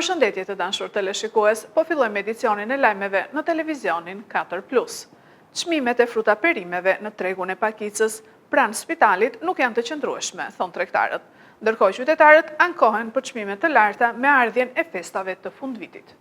Përshëndetje të dashur teleshikues, po fillojmë edicionin e lajmeve në televizionin 4+. Çmimet e fruta perimeve në tregun e Pakicës pranë spitalit nuk janë të qëndrueshme, thon tregtarët. Ndërkohë qytetarët ankohen për çmime të larta me ardhjen e festave të fundvitit.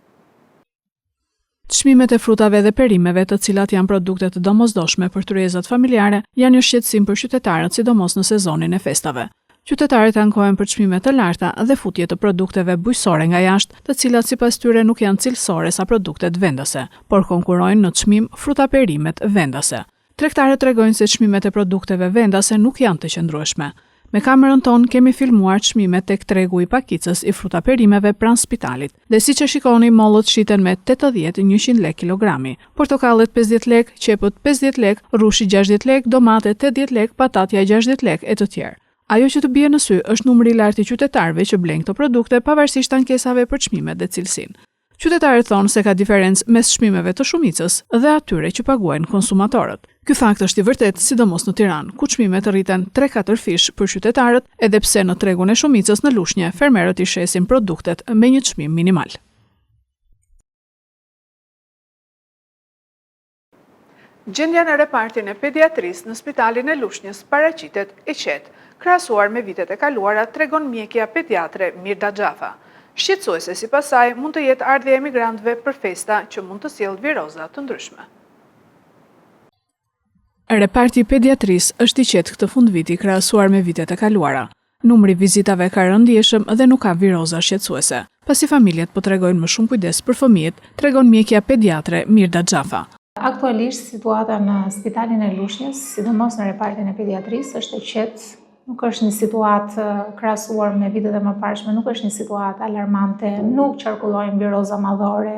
Çmimet e frutave dhe perimeve, të cilat janë produkte të domosdoshme për tryezat familjare, janë një shqetësim për qytetarët, sidomos në sezonin e festave. Qytetarët ankohen për çmime të larta dhe futje të produkteve bujqësore nga jashtë, të cilat sipas tyre nuk janë cilësore sa produktet vendase, por konkurrojnë në çmim fruta perimet vendase. Tregtarët tregojnë se çmimet e produkteve vendase nuk janë të qëndrueshme. Me kamerën tonë kemi filmuar çmimet tek tregu i Pakicës i fruta perimeve pranë spitalit. Dhe siç e shikoni, mollët shiten me 80-100 lek kilogrami. Portokallet 50 lek, qepët 50 lek, rrushi 60 lek, domate 80 lek, patatja 60 lek e të tjerë. Ajo që të bie në sy është numri i lartë i qytetarëve që blejnë këto produkte pavarësisht ankesave për çmimet dhe cilësinë. Qytetarët thonë se ka diferencë mes çmimeve të shumicës dhe atyre që paguajnë konsumatorët. Ky fakt është i vërtetë sidomos në Tiranë, ku çmimet rriten 3-4 fish për qytetarët, edhe pse në tregun e shumicës në Lushnjë fermerët i shesin produktet me një çmim minimal. Gjendja në repartin e pediatrisë në spitalin e Lushnjës paraqitet e qetë, krahasuar me vitet e kaluara, tregon mjekja pediatre Mirda Xhafa. Shqetësuese sipas saj mund të jetë ardhja e emigrantëve për festa që mund të sjellë viroza të ndryshme. Reparti i pediatrisë është i qetë këtë fundviti krahasuar me vitet e kaluara. Numri vizitave ka rënë ndjeshëm dhe nuk ka viroza shqetësuese. Pasi familjet po tregojnë më shumë kujdes për fëmijët, tregon mjekja pediatre Mirda Xhafa. Aktualisht situata në spitalin e Lushnjës, sidomos në repartin e pediatrisë, është e qetë. Nuk është një situatë krahasuar me vitet e mëparshme, nuk është një situatë alarmante, nuk qarkullojnë viroza madhore,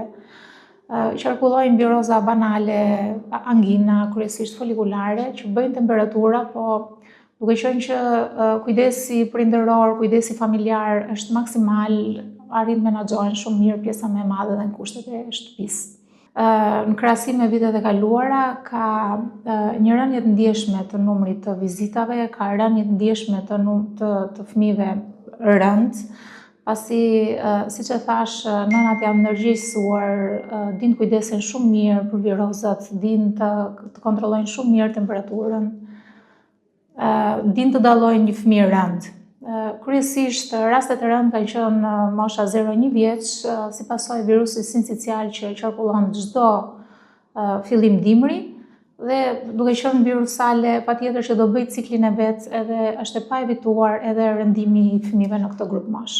qarkullojnë viroza banale, angina, kryesisht folikulare, që bëjnë temperatura, po duke qenë që kujdesi prindëror, kujdesi familjar është maksimal, arrin menaxhohen shumë mirë pjesa më e madhe dhe në kushtet e shtëpisë. Në krahasim me vitet e kaluara, ka një rënje të ndjeshme të numrit të vizitave, ka rënje të ndjeshme të fëmijëve rënd, pasi, siç e thash, nënat janë ndërgjegjësuar, din të kujdesen shumë mirë për virozat, din të kontrollojnë shumë mirë temperaturën, din të dallojnë një fëmijë rënd. Kryesisht, rastet e rënd kanë qenë mosha 0-1 vjeç, si pasojë e virusit sincicial që qarkullon çdo fillim dimri, dhe duke qenë virusale, patjetër që do bëj ciklin e vet, edhe është e paevituar edhe rëndimi i fëmijëve në këtë grup mosh.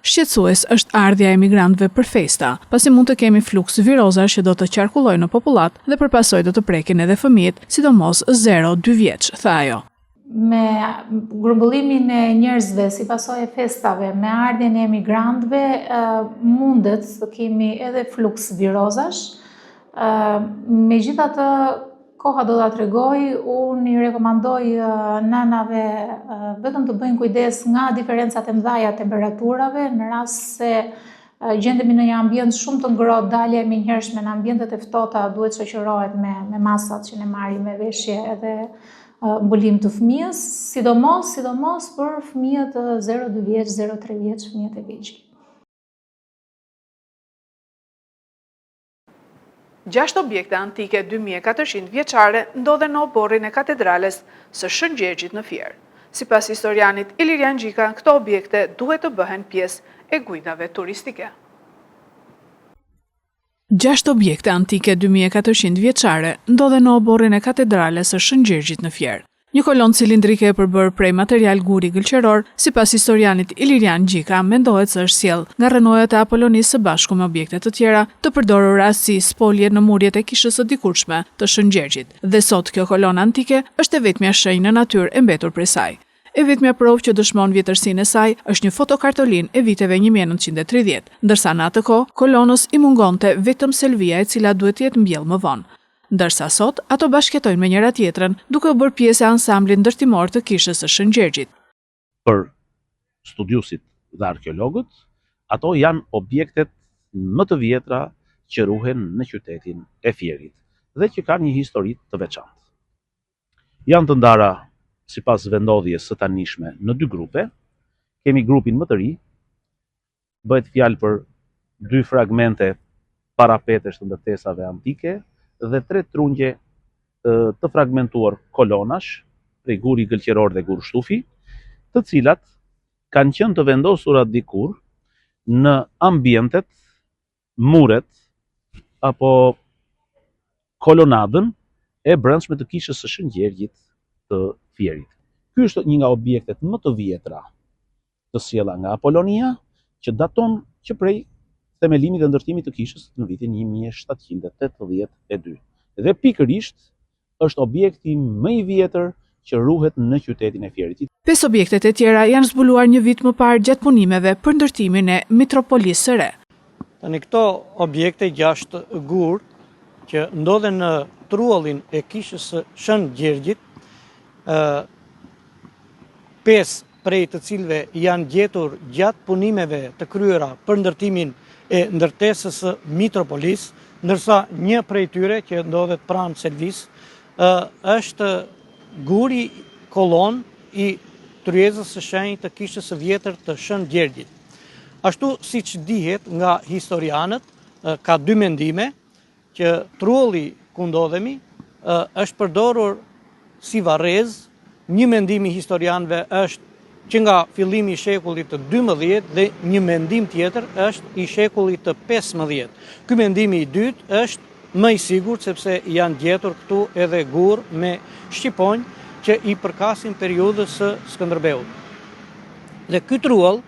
Shqetësues është ardhja e emigrantëve për festa, pasi mund të kemi fluks virozash që do të qarkullojnë në popullat dhe për pasojë do të prekin edhe fëmijët, sidomos 0-2 vjeç, tha ajo. Me grumbullimin e njerëzve si pasojë e festave, me ardhjen e emigrantëve, mundet të kemi edhe fluks virozash. Megjithatë, koha do ta tregoj, unë i rekomandoj nënave vetëm të bëjnë kujdes nga diferencat e mëdha temperaturave, në rast se gjendemi në një ambient shumë të ngrohtë, dalja e menjëhershme në ambientet e ftohta duhet shoqërohet me masat që ne marrim me veshje edhe mbulim të fëmijës, sidomos për fëmijët 0-2 vjeç, 0-3 vjeç, fëmijët e vegjël. 6 objekte antike 2400 vjeçare ndodhen në oborrin e katedrales së Shën Gjergjit në Fier. Sipas historianit Ilirian Gjika, këto objekte duhet të bëhen pjesë e guidave turistike. 6 objekte antike 2400 vjeçare ndodhen në oborrin e katedrales së Shën Gjergjit në Fier. Një kolonë cilindrike e përbërë prej material guri gëlqeror, sipas historianit Ilirian Gjika, mendohet se është sjell nga rrenojat e Apolonisë së bashku me objekte të tjera të përdorura si spolje në murjet e kishës së dikurshme të Shën Gjergjit. Dhe sot kjo kolonë antike është e vetmja shenjë në natyrë e mbetur prej saj. E vetmja provë që dëshmon vjetërsinë e saj është një fotokartolinë e viteve 1930, ndërsa në atë kohë kolonës i mungonte vetëm selvia e cila duhet të jetë mbjellë më vonë. Ndërsa sot ato bashkëtojnë me njëra tjetrën, duke u bërë pjesë e ansamblit ndërtimor të kishës së Shën Gjergjit. Për studiusit dhe arkeologët, ato janë objektet më të vjetra që ruhen në qytetin e Fierit dhe që kanë një histori të veçantë. Janë të ndara sipas vendodhjes së tanishme në 2 grupe. Kemi grupin më të ri, bëhet fjalë për 2 fragmente parapetesh të ndërtesave antike dhe 3 trungje të fragmentuar kolonash, prej guri gëlqeror dhe gur shtufi, të cilat kanë qenë të vendosura dikur në ambientet, muret apo kolonadën e brendshme të kishës së Shëngjergjit të Fierit. Ky është një nga objektet më të vjetra të sjella nga Apolonia, që daton që prej themelimit dhe ndërtimit të kishës në vitin 1782. Dhe pikërisht është objekti më i vjetër që ruhet në qytetin e Fierit. 5 objektet e tjera janë zbuluar një vit më parë gjatë punimeve për ndërtimin e Mitropolisë së Re. Tani këto objekte 6 gur që ndodhen në truallin e kishës së Shëngjergjit, 5 prej të cilëve janë gjetur gjatë punimeve të kryera për ndërtimin e ndërtesës së Mitropolisë, ndërsa një prej tyre që ndodhet pranë Selvis është guri kolon i tryezës së shenjtë të kishës së vjetër të Shëngjergjit. Ashtu siç dihet nga historianët, ka 2 mendime që trualli ku ndodhemi është përdorur si varrez. Një mendim i historianëve është që nga fillimi i shekullit të 12 dhe një mendim tjetër është i shekullit të 15. Ky mendim i dytë është më i sigurt sepse janë gjetur këtu edhe gur me shqiponj që i përkasin periudhës së Skënderbeut. Dhe ky truall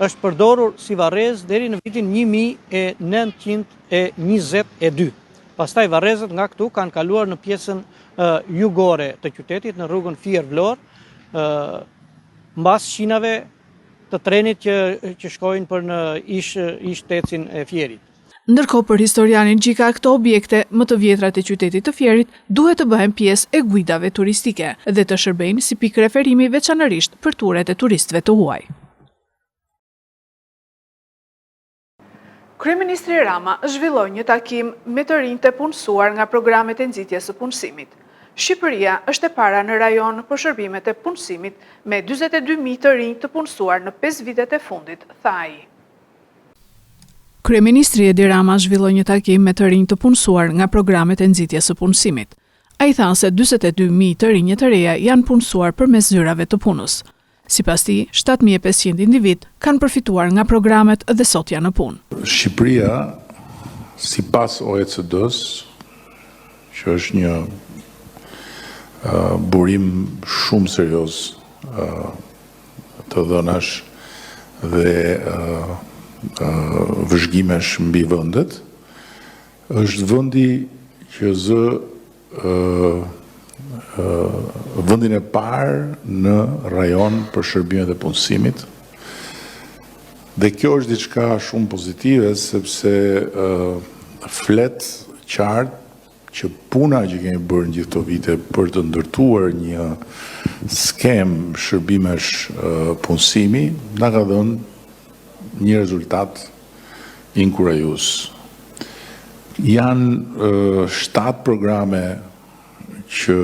është përdorur si varrez deri në vitin 1922. Pastaj varrezët nga këtu kanë kaluar në pjesën jugore të qytetit, në rrugën Fier-Vlorë, mbas shinave të trenit që shkojnë për në ish-tecin e Fierit. Ndërkohë për historianin Gjika, këto objekte më të vjetra të qytetit të Fierit duhet të bëhen pjesë e guidave turistike dhe të shërbejnë si pikë referimi veçanërisht për turet e turistëve të huaj. Kryeministri Rama zhvilloi një takim me të rinjtë e punësuar nga programet e nxitjes së punësimit. Shqipëria është e para në rajon për shërbimet e punësimit me 42.000 të rinj të punësuar në 5 vitet e fundit, tha ai. Kryeministri Edi Rama zhvilloi një takim me të rinj të punësuar nga programet e nxitjes së punësimit. Ai tha se 42.000 të rinj të reja janë punësuar përmes zyrave të punës. Sipas tij, 7.500 individ kanë përfituar nga programet dhe sot janë në punë. Shqipëria, sipas OECD-s, që është një burim shumë serioz të dhënash dhe vëzhgimesh mbi vendet, është vendi që zë vendin e parë në rajon për shërbimet e punësimit. Dhe kjo është diçka shumë pozitive sepse flet qartë që puna që kemi bërë në gjithë këto vite për të ndërtuar një skem shërbimesh punësimi na ka dhënë një rezultat inkurajues. Janë 7 programe që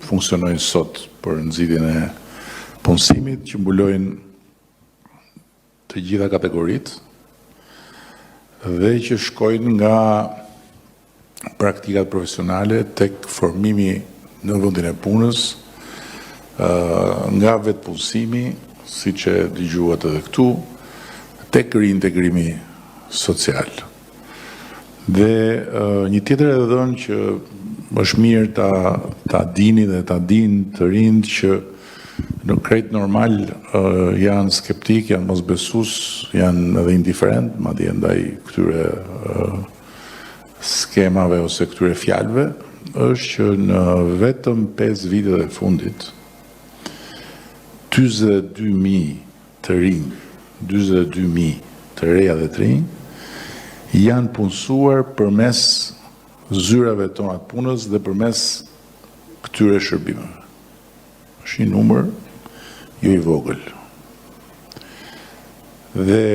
funksionojnë sot për nxitjen e punësimit, që mbulojnë të gjitha kategoritë dhe që shkojnë nga praktikat profesionale tek formimi në vendin e punës, nga vetë punësimi, siç e dëgjuat edhe këtu, tek reintegrimi social. Dhe një tjetër edhe dhënë që është mirë ta dini dhe ta dinë të rinjt që në krejt normal janë skeptik, janë mosbesues, janë edhe indiferent, madje ndaj këtyre skemave ose këtyre fjalëve, është që në vetëm 5 vitet e fundit 42.000 të rinj, 42.000 të reja dhe të rinj janë punësuar përmes zyrave tona të punës dhe përmes këtyre shërbimeve. Është një numër jo i vogël. Dhe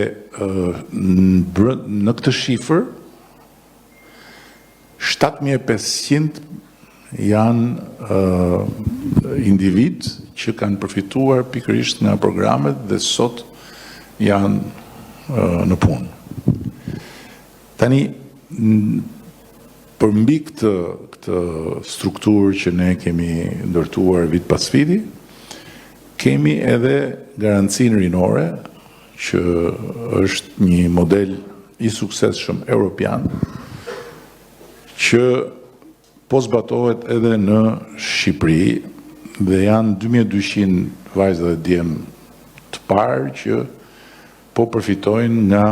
në këtë shifër 7.500 janë individ që kanë përfituar pikërisht nga programet dhe sot janë në punë. Tani, përmbi këtë strukturë që ne kemi ndërtuar vit pas viti, kemi edhe garancinë rinore, që është një model i suksesshëm europian, që po zbatohet edhe në Shqipëri, dhe janë 2200 vajzë dhe djemë të parë që po përfitojnë nga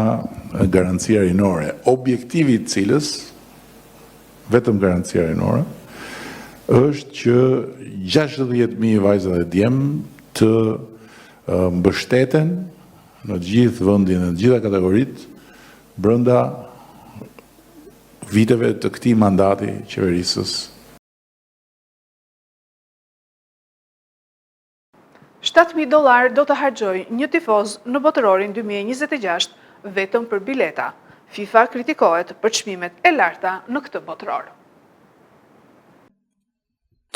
garancia rinore, objektivi i cilës, vetëm garancia rinore, është që 60.000 vajzë dhe djemë të mbështeten në gjithë vendin, në gjitha kategoritë, brenda viteve të këtij mandati qeverisës. $7.000 do të harxojë një tifoz në botërorin 2026 vetëm për bileta. FIFA kritikohet për çmimet e larta në këtë botëror.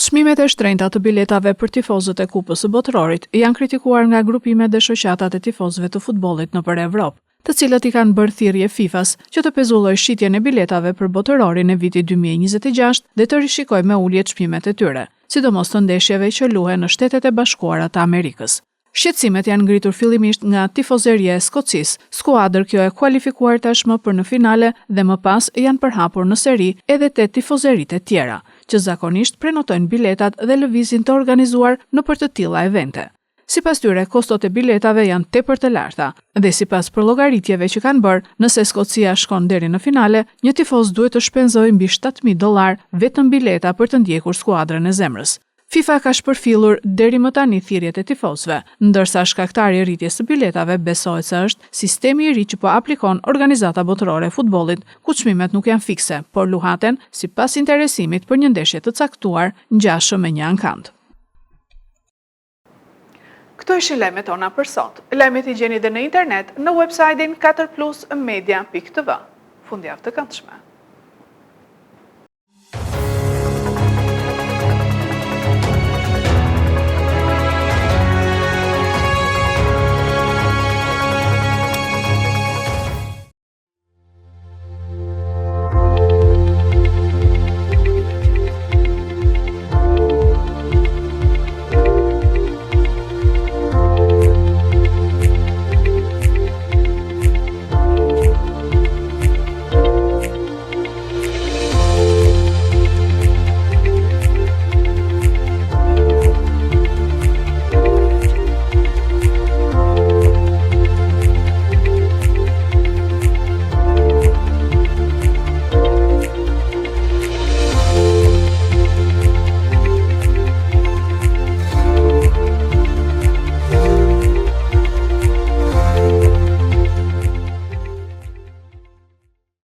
Çmimet e shtrenjta të biletave për tifozët e Kupës së Botërorit janë kritikuar nga grupimet dhe shoqatat e tifozëve të futbollit nëpër Evropë, të cilët i kanë bërë thirrje FIFA-s që të pezullojë shitjen e biletave për botërorin e vitit 2026 dhe të rishikojë me ulje çmimet e tyre, sidomos të ndeshjeve që luhen në Shtetet e Bashkuara të Amerikës. Shqetësimet janë ngritur fillimisht nga tifozeria e Skocisë, skuadër kjo e kualifikuar tashmë për në finale dhe më pas janë përhapur në seri edhe 8 tifozeritë e tjera, që zakonisht prenotojnë biletat dhe lëvizjen të organizuar në për të tilla evente. Sipas tyre, kostot e biletave janë tepër të larta dhe sipas përllogaritjeve që kanë bërë, nëse Skocia shkon deri në finale, një tifoz duhet të shpenzojë mbi $7.000 vetëm bileta për të ndjekur skuadrën e zemrës. FIFA ka shpërfillur deri më tani thirrjet e tifozëve, ndërsa shkaktari i rritjes së biletave besohet se është sistemi i ri që po aplikon organizata botërore e futbollit, ku çmimet nuk janë fikse, por luhaten sipas interesimit për një ndeshje të caktuar, ngjashëm me një ankant. Këto ishin lajmet tona për sot. Lajmet i gjeni edhe në internet në website-in 4plusmedia.tv. Fundjavë të këndshme.